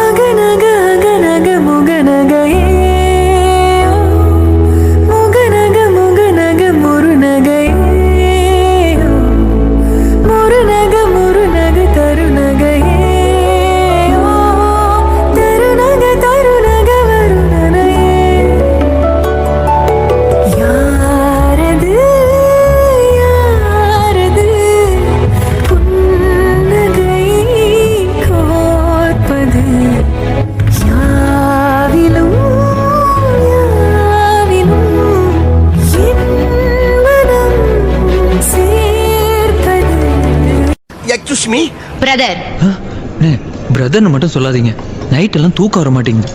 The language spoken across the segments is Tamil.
அகநக அகநக முகநகையே முகநக முகநக முருநகையே முருநக முருநக தருநகையே தருநக தருநக வருணனையே யாரது யாரது புன்னகை கோர்ப்பது யாவிலும் யாவிலும் என் மனம் சேர்ப்பது. எக்ஸ்கியூஸ் மீ பிரதர், பிரதர்னு மட்டும் சொல்லாதீங்க, நைட் எல்லாம் தூக்கம் வர மாட்டேங்குது.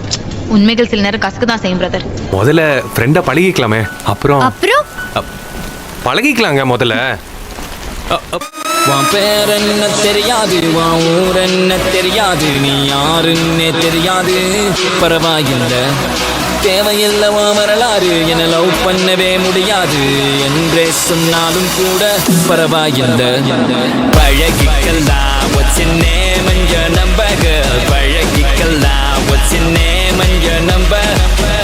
உண்மைகள் சில நேரம் கசக்கு தான் செய்யும் பிரதர். முதல்ல ஃப்ரெண்டா பழகிக்கலாமே, அப்புறம் பழகிக்கலாங்க முதல்ல. உன் பேர் என்ன தெரியாது, உன் ஊர் என்ன தெரியாது, நீ யாருன்னே தெரியாது, பரவாயில்லை. தேவையில்லை உன் வரலாறு, என லவ் பண்ணவே முடியாது என்றே சொன்னாலும் கூட பரவாயில்லை. பழகிக்கலாம் what's your name and your number girl, பழகிக்கலாம் what's your name and your number,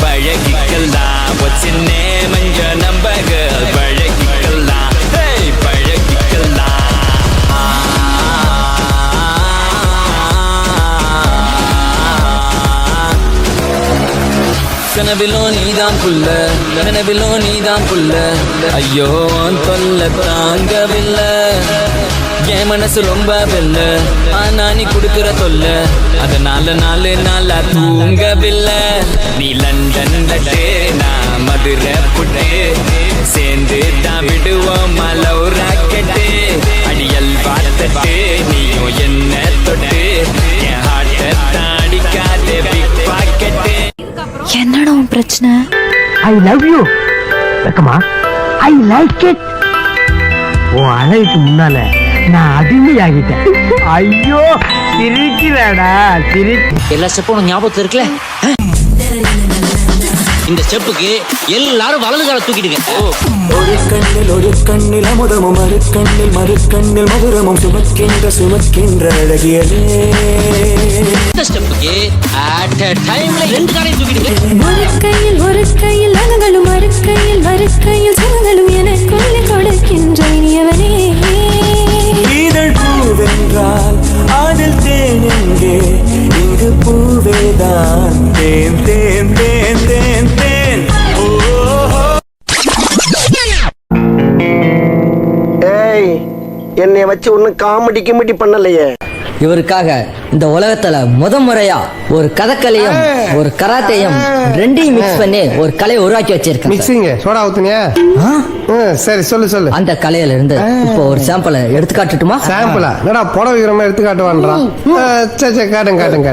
பழகிக்கலாம் what's your name and your number girl, பழகிக்கலாம் hey பழகிக்கலாம். கனவிலோ நீதான் புள்ள, கனவிலோ நீதான் புள்ள, ஐயோ தொல்ல தாங்கவில்லை, என் மனசு ரொம்ப வெல்ல, ஆனா நீ கொடுக்கிற தொல்ல, அதனால நாளா தூங்கவில்லை. நீ லண்டன் லட்டு, நான் மதுரை புட்டு, சேர்ந்து தான் விடுவோம் லவ் ராக்கெட்டு, அடியல் பார்த்தட்டு நீயும் என்ன தொட்டு, என் ஹார்ட்டை தாடிக்காத பிக் பாக்கெட்டு. என்னடா உன் பிரச்சனை? ஐ லவ் யூ வெக்கமா, ஐ லைக் இட். உன் அழகுக்கு முன்னால நான் அடிமையாகிட்டேன். ஐயோ சிரிக்கிறடா சிரிச்சு. எல்லா ஸ்டெப்பும் ஞாபகத்தில் இருக்குல்ல, இந்த ஸ்டெப்புக்கு எல்லாரும் வலது கால தூக்கிடுங்க. ஒரு கண்ணில் அமுதமும் மறு கண்ணில் மதுரமும் சுமக்கின்ற அழகியலே. இந்த ஸ்டெப்புக்கு அட் a டைம்ல ரெண்டு காலையும் தூக்கிடுங்க. ஒரு கையில் அகங்களும் மறு கையில் சுகங்களும் எனக்குள்ளே கொடுக்கின்ற இனியவனே. இதழ் பூவென்றால் அதில் தேன் எங்கே, இங்கு பூவேதான் தேன் தேன் தேன் தேன் தேன். ஏய், என்னை வச்சு ஒன்னும் காமெடி கிமெடி பண்ணலையே. இவருக்காக இந்த உலகத்துல முறையா ஒரு கதக்கலையும் ஒரு கராத்தையும் ரெண்டையும் மிக்ஸ் பண்ணி ஒரு கலையை உருவாக்கி வச்சிருக்கேன். மிக்சிங் சோடா ஊத்துனியா? சரி சொல்லு. அந்த கலையில இருந்து இப்போ ஒரு சாம்பிளை எடுத்து காட்டுட்டுமா? சாம்பிளா? என்னடா புடவை விக்கிரமா எடுத்து காட்டுவான்றான். சரி காட்டுங்க.